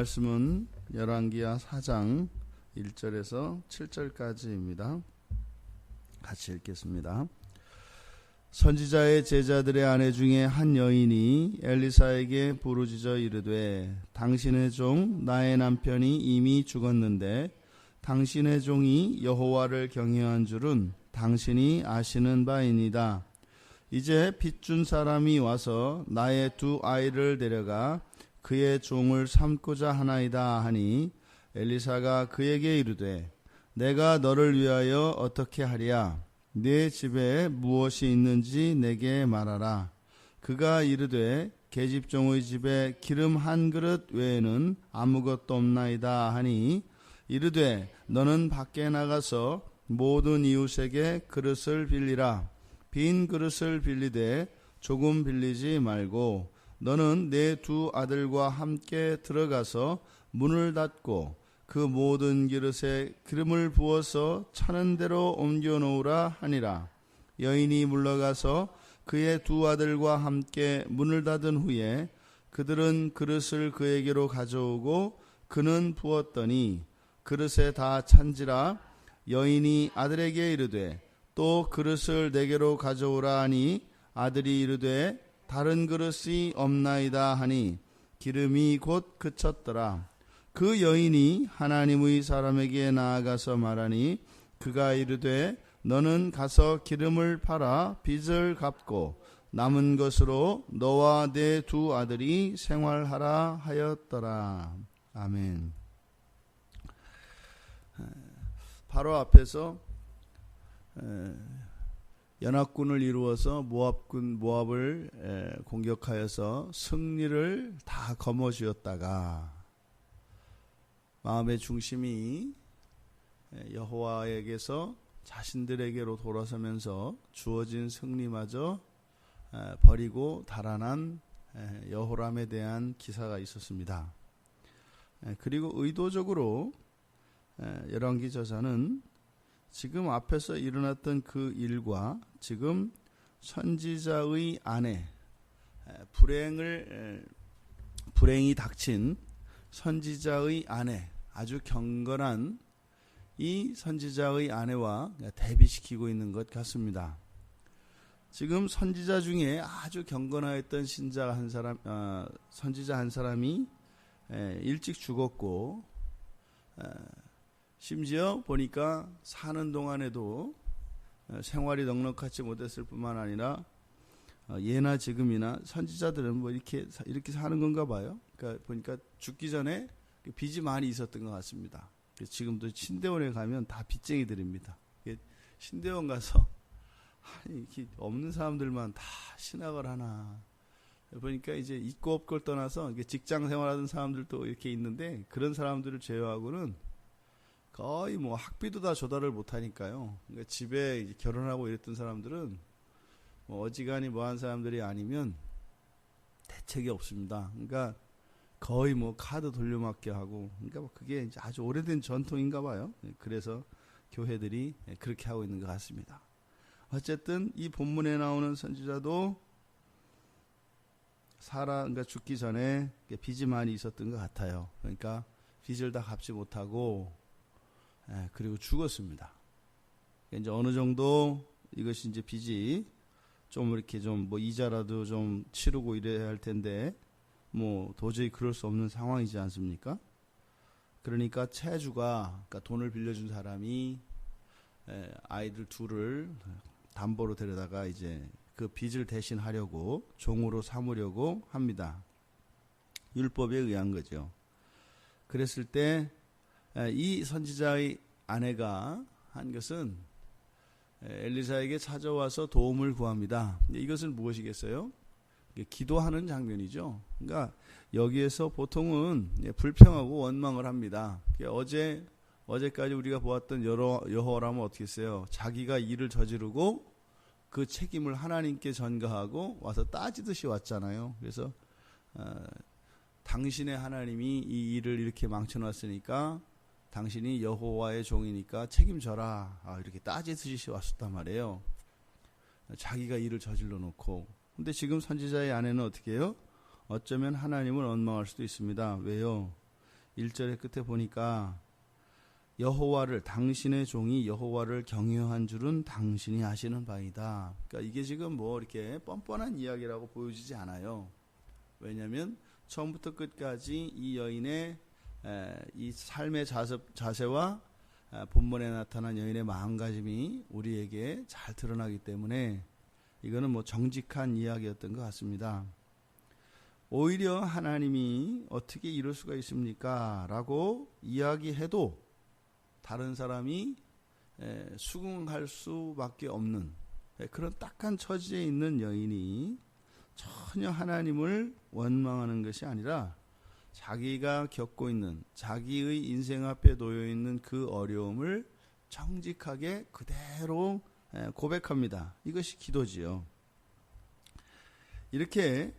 말씀은 열왕기하 4장 1절에서 7절까지입니다. 같이 읽겠습니다. 선지자의 제자들의 아내 중에 한 여인이 엘리사에게 부르짖어 이르되 당신의 종 나의 남편이 이미 죽었는데 당신의 종이 여호와를 경외한 줄은 당신이 아시는 바이니이다. 이제 빚준 사람이 와서 나의 두 아이를 데려가 그의 종을 삼고자 하나이다 하니 엘리사가 그에게 이르되 내가 너를 위하여 어떻게 하랴? 네 집에 무엇이 있는지 내게 말하라. 그가 이르되 계집종의 집에 기름 한 그릇 외에는 아무것도 없나이다 하니 이르되 너는 밖에 나가서 모든 이웃에게 그릇을 빌리라. 빈 그릇을 빌리되 조금 빌리지 말고 너는 내 두 아들과 함께 들어가서 문을 닫고 그 모든 그릇에 기름을 부어서 차는 대로 옮겨 놓으라 하니라. 여인이 물러가서 그의 두 아들과 함께 문을 닫은 후에 그들은 그릇을 그에게로 가져오고 그는 부었더니 그릇에 다 찬지라. 여인이 아들에게 이르되 또 그릇을 내게로 가져오라 하니 아들이 이르되 다른 그릇이 없나이다 하니 기름이 곧 그쳤더라. 그 여인이 하나님의 사람에게 나아가서 말하니 그가 이르되 너는 가서 기름을 팔아 빚을 갚고 남은 것으로 너와 내 두 아들이 생활하라 하였더라. 아멘. 바로 앞에서 연합군을 이루어서 모압을 공격하여서 승리를 다 거머쥐었다가 마음의 중심이 여호와에게서 자신들에게로 돌아서면서 주어진 승리마저 버리고 달아난 여호람에 대한 기사가 있었습니다. 그리고 의도적으로 열왕기 저자는 지금 앞에서 일어났던 그 일과 지금 선지자의 아내 불행이 닥친 선지자의 아내, 아주 경건한 이 선지자의 아내와 대비시키고 있는 것 같습니다. 지금 선지자 중에 아주 경건하였던 선지자 한 사람이 일찍 죽었고 심지어 보니까 사는 동안에도 생활이 넉넉하지 못했을 뿐만 아니라 예나 지금이나 선지자들은 뭐 이렇게 사는 건가 봐요. 그러니까 보니까 죽기 전에 빚이 많이 있었던 것 같습니다. 지금도 신대원에 가면 다 빚쟁이들입니다. 신대원 가서 이렇게 없는 사람들만 다 신학을 하나. 보니까 이제 있고 없고를 떠나서 직장 생활하던 사람들도 이렇게 있는데 그런 사람들을 제외하고는 거의 뭐 학비도 다 조달을 못하니까요. 그러니까 집에 이제 결혼하고 이랬던 사람들은 뭐 어지간히 뭐한 사람들이 아니면 대책이 없습니다. 그러니까 거의 뭐 카드 돌려막기 하고, 그러니까 그게 이제 아주 오래된 전통인가 봐요. 그래서 교회들이 그렇게 하고 있는 것 같습니다. 어쨌든 이 본문에 나오는 선지자도 그러니까 죽기 전에 빚이 많이 있었던 것 같아요. 그러니까 빚을 다 갚지 못하고 그리고 죽었습니다. 이제 어느 정도 이것이 이제 빚이 좀 이렇게 좀 뭐 이자라도 좀 치르고 이래야 할 텐데 뭐 도저히 그럴 수 없는 상황이지 않습니까? 그러니까 그러니까 돈을 빌려준 사람이 아이들 둘을 담보로 데려다가 이제 그 빚을 대신하려고 종으로 삼으려고 합니다. 율법에 의한 거죠. 그랬을 때 이 선지자의 아내가 한 것은 엘리사에게 찾아와서 도움을 구합니다. 이것은 무엇이겠어요? 기도하는 장면이죠. 그러니까 여기에서 보통은 불평하고 원망을 합니다. 어제까지 우리가 보았던 여호와라면 어떻게 했어요? 자기가 일을 저지르고 그 책임을 하나님께 전가하고 와서 따지듯이 왔잖아요. 그래서 당신의 하나님이 이 일을 이렇게 망쳐놨으니까 당신이 여호와의 종이니까 책임져라. 이렇게 따지듯이 왔었단 말이에요. 자기가 일을 저질러 놓고. 근데 지금 선지자의 아내는 어떻게 해요? 어쩌면 하나님을 원망할 수도 있습니다. 왜요? 1절의 끝에 보니까 여호와를 당신의 종이 여호와를 경외한 줄은 당신이 아시는 바이다. 그러니까 이게 지금 뭐 이렇게 뻔뻔한 이야기라고 보여지지 않아요. 왜냐하면 처음부터 끝까지 이 여인의 이 삶의 자세와 본문에 나타난 여인의 마음가짐이 우리에게 잘 드러나기 때문에 이거는 뭐 정직한 이야기였던 것 같습니다. 오히려 하나님이 어떻게 이럴 수가 있습니까? 라고 이야기해도 다른 사람이 수긍할 수밖에 없는 그런 딱한 처지에 있는 여인이 전혀 하나님을 원망하는 것이 아니라 자기가 겪고 있는 자기의 인생 앞에 놓여 있는 그 어려움을 정직하게 그대로 고백합니다. 이것이 기도지요. 이렇게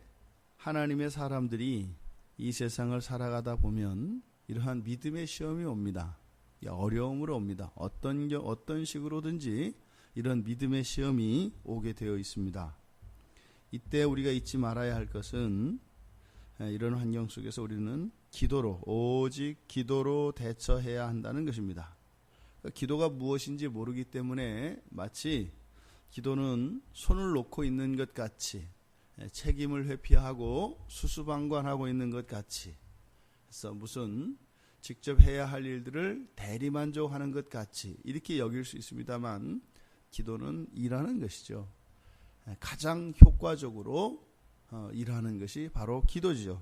하나님의 사람들이 이 세상을 살아가다 보면 이러한 믿음의 시험이 옵니다. 어려움으로 옵니다. 어떤 식으로든지 이런 믿음의 시험이 오게 되어 있습니다. 이때 우리가 잊지 말아야 할 것은 이런 환경 속에서 우리는 오직 기도로 대처해야 한다는 것입니다. 기도가 무엇인지 모르기 때문에 마치 기도는 손을 놓고 있는 것 같이 책임을 회피하고 수수방관하고 있는 것 같이 그래서 무슨 직접 해야 할 일들을 대리만족하는 것 같이 이렇게 여길 수 있습니다만 기도는 일하는 것이죠. 가장 효과적으로 일하는 것이 바로 기도지요.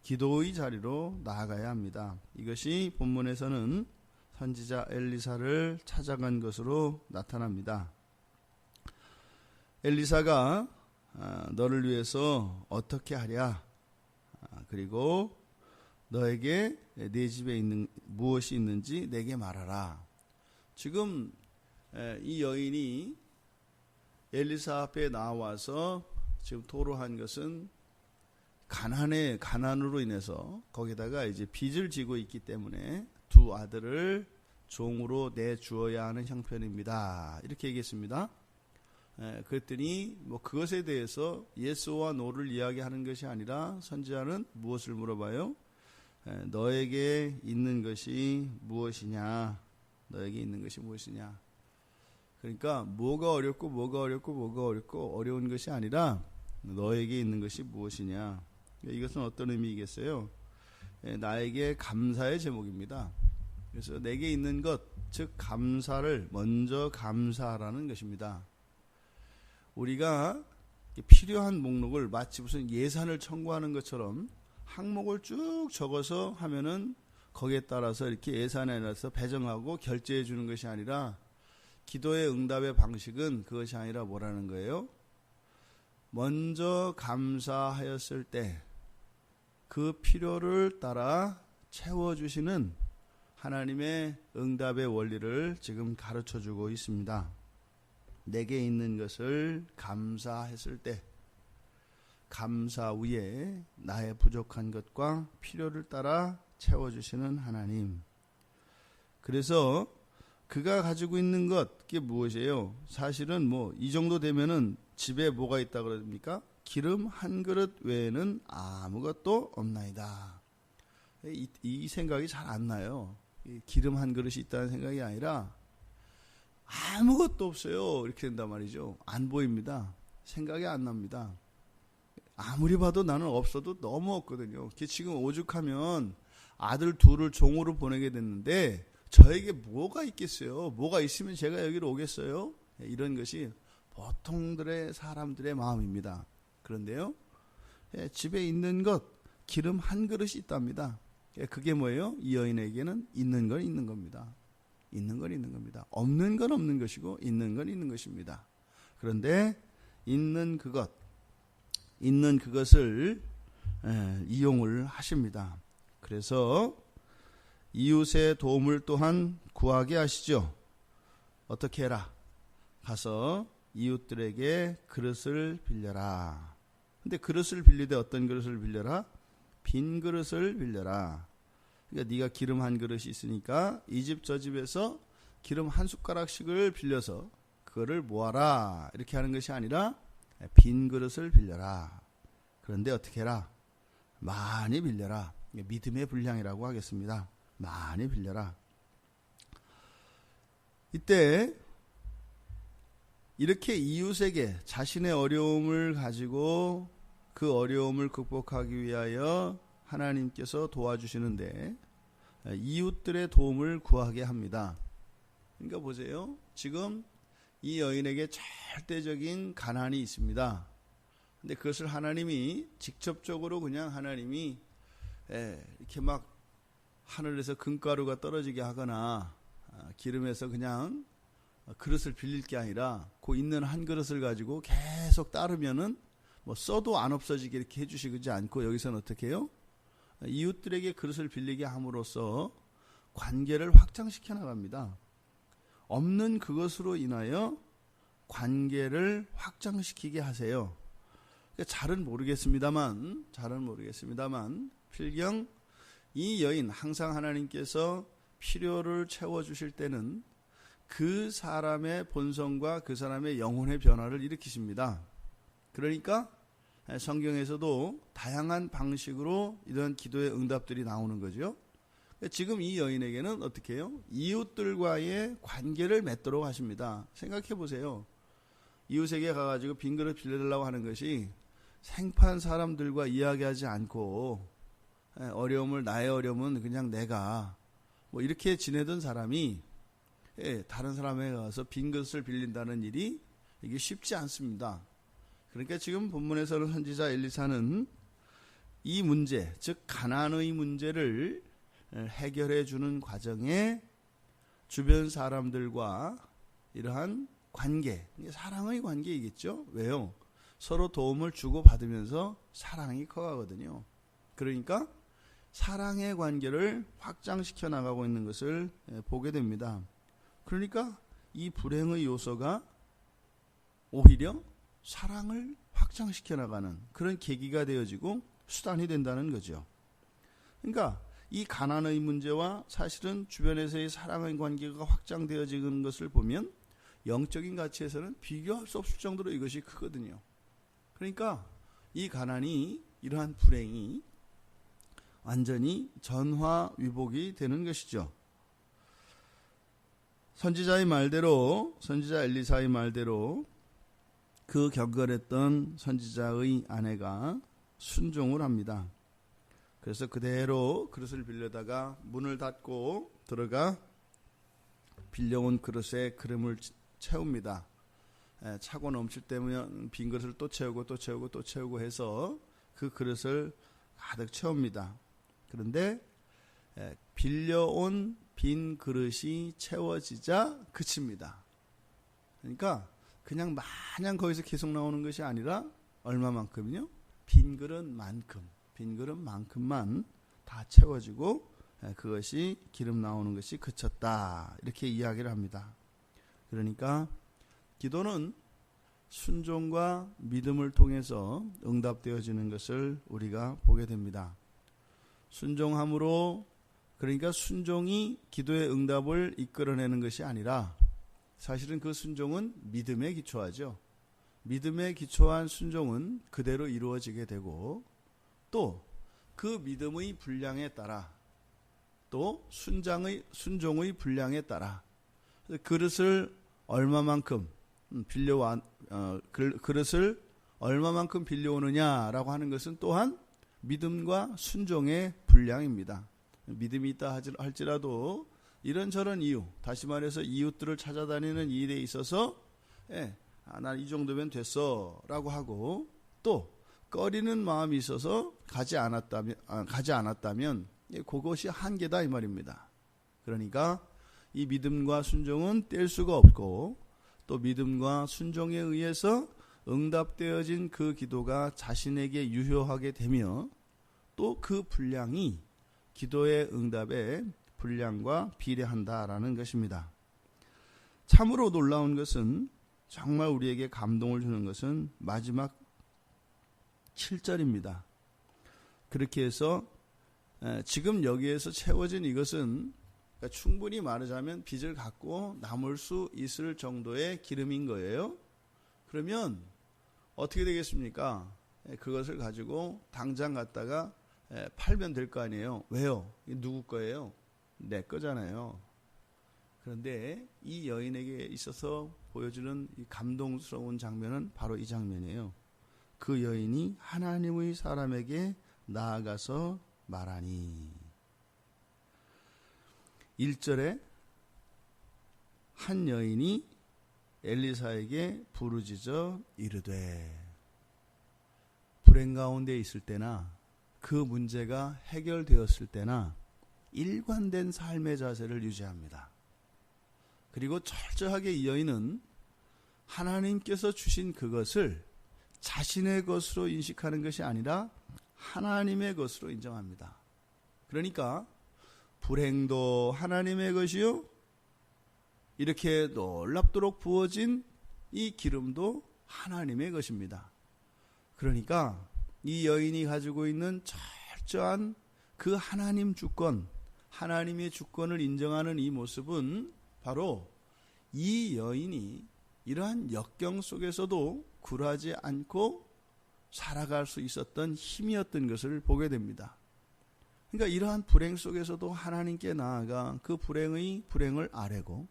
기도의 자리로 나아가야 합니다. 이것이 본문에서는 선지자 엘리사를 찾아간 것으로 나타납니다. 엘리사가 너를 위해서 어떻게 하랴? 그리고 너에게 네 집에 있는 무엇이 있는지 내게 말하라. 지금 이 여인이 엘리사 앞에 나와서 지금 토로한 것은 가난으로 인해서 거기다가 이제 빚을 지고 있기 때문에 두 아들을 종으로 내주어야 하는 형편입니다. 이렇게 얘기했습니다. 그랬더니 뭐 그것에 대해서 예스와 노를 이야기하는 것이 아니라 선지자는 무엇을 물어봐요? 너에게 있는 것이 무엇이냐? 너에게 있는 것이 무엇이냐? 그러니까 뭐가 어렵고 어려운 것이 아니라 너에게 있는 것이 무엇이냐? 이것은 어떤 의미이겠어요? 나에게 감사의 제목입니다. 그래서 내게 있는 것, 즉 감사를 먼저 감사하라는 것입니다. 우리가 필요한 목록을 마치 무슨 예산을 청구하는 것처럼 항목을 쭉 적어서 하면은 거기에 따라서 이렇게 예산에 따라서 배정하고 결제해 주는 것이 아니라 기도의 응답의 방식은 그것이 아니라 뭐라는 거예요? 먼저 감사하였을 때 그 필요를 따라 채워주시는 하나님의 응답의 원리를 지금 가르쳐주고 있습니다. 내게 있는 것을 감사했을 때 감사 위에 나의 부족한 것과 필요를 따라 채워주시는 하나님. 그래서 그가 가지고 있는 것, 그게 무엇이에요? 사실은 뭐 이 정도 되면은 집에 뭐가 있다 그럽니까? 기름 한 그릇 외에는 아무것도 없나이다. 이 생각이 잘 안 나요. 기름 한 그릇이 있다는 생각이 아니라 아무것도 없어요. 이렇게 된단 말이죠. 안 보입니다. 생각이 안 납니다. 아무리 봐도 나는 없어도 너무 없거든요. 지금 오죽하면 아들 둘을 종으로 보내게 됐는데 저에게 뭐가 있겠어요? 뭐가 있으면 제가 여기로 오겠어요? 이런 것이 보통들의 사람들의 마음입니다. 그런데요, 집에 있는 것, 기름 한 그릇이 있답니다. 그게 뭐예요? 이 여인에게는 있는 건 있는 겁니다. 있는 건 있는 겁니다. 없는 건 없는 것이고 있는 건 있는 것입니다. 그런데 있는 그것을 이용을 하십니다. 그래서 이웃의 도움을 또한 구하게 하시죠. 어떻게 해라? 가서 이웃들에게 그릇을 빌려라. 근데 그릇을 빌리되 어떤 그릇을 빌려라? 빈 그릇을 빌려라. 그러니까 네가 기름 한 그릇이 있으니까 이 집 저 집에서 기름 한 숟가락씩을 빌려서 그거를 모아라. 이렇게 하는 것이 아니라 빈 그릇을 빌려라. 그런데 어떻게 해라? 많이 빌려라. 믿음의 분량이라고 하겠습니다. 많이 빌려라. 이때 이렇게 이웃에게 자신의 어려움을 가지고 그 어려움을 극복하기 위하여 하나님께서 도와주시는데 이웃들의 도움을 구하게 합니다. 그러니까 보세요. 지금 이 여인에게 절대적인 가난이 있습니다. 근데 그것을 하나님이 직접적으로 그냥 하나님이 이렇게 막 하늘에서 금가루가 떨어지게 하거나 기름에서 그냥 그릇을 빌릴 게 아니라 그 있는 한 그릇을 가지고 계속 따르면은 뭐 써도 안 없어지게 이렇게 해주시지 않고 여기서는 어떻게 해요? 이웃들에게 그릇을 빌리게 함으로써 관계를 확장시켜 나갑니다. 없는 그것으로 인하여 관계를 확장시키게 하세요. 잘은 모르겠습니다만 필경 이 여인 항상 하나님께서 필요를 채워주실 때는 그 사람의 본성과 그 사람의 영혼의 변화를 일으키십니다. 그러니까 성경에서도 다양한 방식으로 이런 기도의 응답들이 나오는 거죠. 지금 이 여인에게는 어떻게 해요? 이웃들과의 관계를 맺도록 하십니다. 생각해 보세요. 이웃에게 가가지고 빈 그릇 빌려달라고 하는 것이 생판 사람들과 이야기하지 않고 나의 어려움은 그냥 내가 뭐 이렇게 지내던 사람이 다른 사람에게 가서 빈 그릇을 빌린다는 일이 이게 쉽지 않습니다. 그러니까 지금 본문에서는 선지자 엘리사는 이 문제, 즉 가난의 문제를 해결해 주는 과정에 주변 사람들과 이러한 관계, 사랑의 관계이겠죠. 왜요? 서로 도움을 주고받으면서 사랑이 커가거든요. 그러니까 사랑의 관계를 확장시켜 나가고 있는 것을 보게 됩니다. 그러니까 이 불행의 요소가 오히려 사랑을 확장시켜 나가는 그런 계기가 되어지고 수단이 된다는 거죠. 그러니까 이 가난의 문제와 사실은 주변에서의 사랑의 관계가 확장되어지는 것을 보면 영적인 가치에서는 비교할 수 없을 정도로 이것이 크거든요. 그러니까 이 가난이, 이러한 불행이 완전히 전화위복이 되는 것이죠. 선지자 엘리사의 말대로 그 경건했던 선지자의 아내가 순종을 합니다. 그래서 그대로 그릇을 빌려다가 문을 닫고 들어가 빌려온 그릇에 기름을 채웁니다. 차고 넘칠 때면 빈 그릇을 또 채우고 해서 그 그릇을 가득 채웁니다. 그런데 빌려온 빈 그릇이 채워지자 그칩니다. 그러니까 그냥 마냥 거기서 계속 나오는 것이 아니라 얼마만큼요? 빈 그릇만큼만 다 채워지고 그것이 기름 나오는 것이 그쳤다. 이렇게 이야기를 합니다. 그러니까 기도는 순종과 믿음을 통해서 응답되어지는 것을 우리가 보게 됩니다. 순종함으로, 그러니까 순종이 기도의 응답을 이끌어내는 것이 아니라 사실은 그 순종은 믿음에 기초하죠. 믿음에 기초한 순종은 그대로 이루어지게 되고 또 그 믿음의 분량에 따라 또 순종의 분량에 따라 그릇을 얼마만큼 빌려오느냐라고 하는 것은 또한 믿음과 순종의 분량입니다. 믿음이 있다 할지라도 이런저런 이유, 다시 말해서 이웃들을 찾아다니는 일에 있어서 난 이 정도면 됐어 라고 하고 또 꺼리는 마음이 있어서 가지 않았다면 그것이 한계다 이 말입니다. 그러니까 이 믿음과 순종은 뗄 수가 없고 또 믿음과 순종에 의해서 응답되어진 그 기도가 자신에게 유효하게 되며 또 그 분량이 기도의 응답의 분량과 비례한다라는 것입니다. 참으로 놀라운 것은, 정말 우리에게 감동을 주는 것은 마지막 7절입니다. 그렇게 해서 지금 여기에서 채워진 이것은 충분히 말하자면 빚을 갚고 남을 수 있을 정도의 기름인 거예요. 그러면 어떻게 되겠습니까? 그것을 가지고 당장 갔다가 팔면 될 거 아니에요. 왜요? 이게 누구 거예요? 내 거잖아요. 그런데 이 여인에게 있어서 보여주는 이 감동스러운 장면은 바로 이 장면이에요. 그 여인이 하나님의 사람에게 나아가서 말하니. 1절에 한 여인이 엘리사에게 부르짖어 이르되, 불행 가운데 있을 때나 그 문제가 해결되었을 때나 일관된 삶의 자세를 유지합니다. 그리고 철저하게 이 여인은 하나님께서 주신 그것을 자신의 것으로 인식하는 것이 아니라 하나님의 것으로 인정합니다. 그러니까 불행도 하나님의 것이요, 이렇게 놀랍도록 부어진 이 기름도 하나님의 것입니다. 그러니까 이 여인이 가지고 있는 철저한 그 하나님 주권, 하나님의 주권을 인정하는 이 모습은 바로 이 여인이 이러한 역경 속에서도 굴하지 않고 살아갈 수 있었던 힘이었던 것을 보게 됩니다. 그러니까 이러한 불행 속에서도 하나님께 나아가 그 불행을 아뢰고,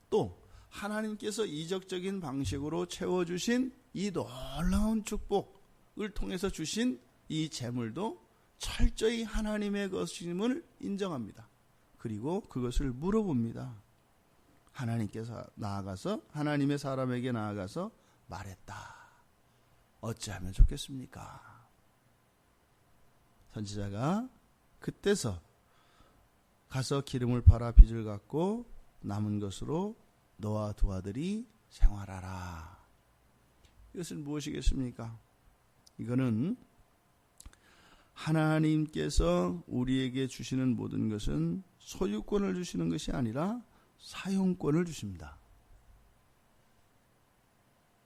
또 하나님께서 이적적인 방식으로 채워주신 이 놀라운 축복을 통해서 주신 이 재물도 철저히 하나님의 것임을 인정합니다. 그리고 그것을 물어봅니다. 하나님께서 나아가서, 하나님의 사람에게 나아가서 말했다. 어찌하면 좋겠습니까? 선지자가 그때서 가서 기름을 팔아 빚을 갚고 남은 것으로 너와 두 아들이 생활하라. 이것은 무엇이겠습니까? 이거는 하나님께서 우리에게 주시는 모든 것은 소유권을 주시는 것이 아니라 사용권을 주십니다.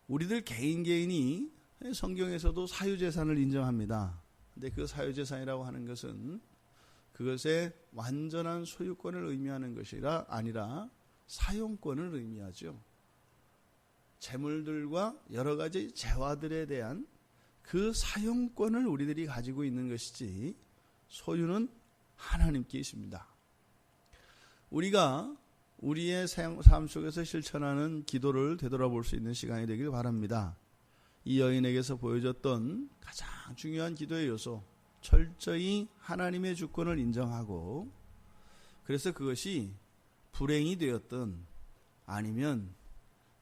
우리들 개인이 성경에서도 사유재산을 인정합니다. 근데 그 사유재산이라고 하는 것은 그것의 완전한 소유권을 의미하는 것이 아니라 사용권을 의미하죠. 재물들과 여러 가지 재화들에 대한 그 사용권을 우리들이 가지고 있는 것이지, 소유는 하나님께 있습니다. 우리가 우리의 삶 속에서 실천하는 기도를 되돌아볼 수 있는 시간이 되길 바랍니다. 이 여인에게서 보여줬던 가장 중요한 기도의 요소, 철저히 하나님의 주권을 인정하고, 그래서 그것이 불행이 되었든 아니면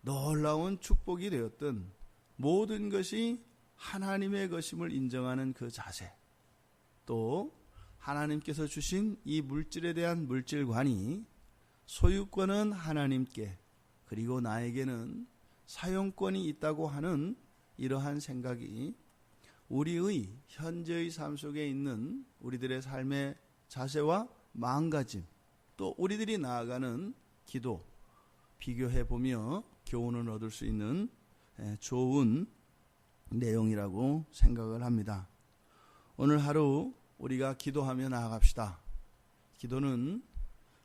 놀라운 축복이 되었든 모든 것이 하나님의 것임을 인정하는 그 자세, 또 하나님께서 주신 이 물질에 대한 물질관이 소유권은 하나님께, 그리고 나에게는 사용권이 있다고 하는 이러한 생각이 우리의 현재의 삶 속에 있는 우리들의 삶의 자세와 마음가짐, 또 우리들이 나아가는 기도, 비교해보며 교훈을 얻을 수 있는 좋은 내용이라고 생각을 합니다. 오늘 하루 우리가 기도하며 나아갑시다. 기도는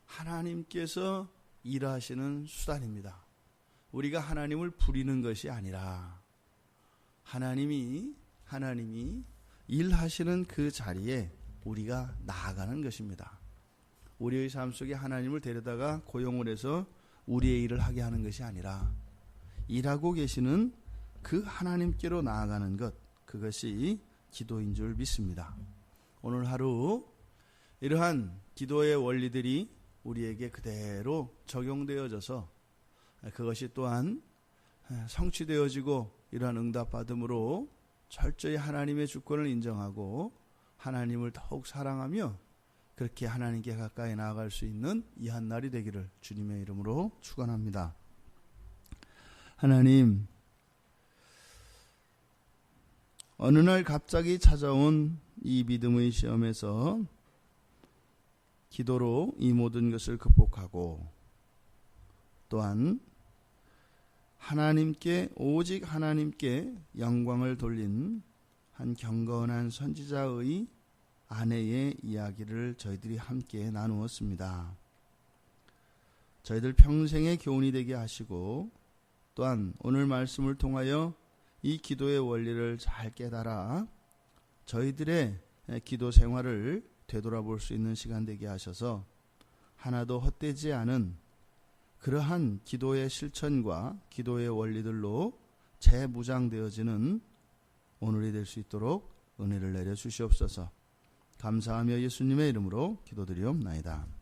하나님께서 일하시는 수단입니다. 우리가 하나님을 부리는 것이 아니라 하나님이 일하시는 그 자리에 우리가 나아가는 것입니다. 우리의 삶 속에 하나님을 데려다가 고용을 해서 우리의 일을 하게 하는 것이 아니라 일하고 계시는 그 하나님께로 나아가는 것, 그것이 기도인 줄 믿습니다. 오늘 하루 이러한 기도의 원리들이 우리에게 그대로 적용되어져서 그것이 또한 성취되어지고 이러한 응답받음으로 철저히 하나님의 주권을 인정하고 하나님을 더욱 사랑하며 그렇게 하나님께 가까이 나아갈 수 있는 이 한날이 되기를 주님의 이름으로 축원합니다. 하나님, 어느 날 갑자기 찾아온 이 믿음의 시험에서 기도로 이 모든 것을 극복하고, 또한 하나님께, 오직 하나님께 영광을 돌린 한 경건한 선지자의 아내의 이야기를 저희들이 함께 나누었습니다. 저희들 평생의 교훈이 되게 하시고, 또한 오늘 말씀을 통하여 이 기도의 원리를 잘 깨달아 저희들의 기도 생활을 되돌아볼 수 있는 시간 되게 하셔서 하나도 헛되지 않은 그러한 기도의 실천과 기도의 원리들로 재무장되어지는 오늘이 될 수 있도록 은혜를 내려 주시옵소서. 감사하며 예수님의 이름으로 기도드리옵나이다.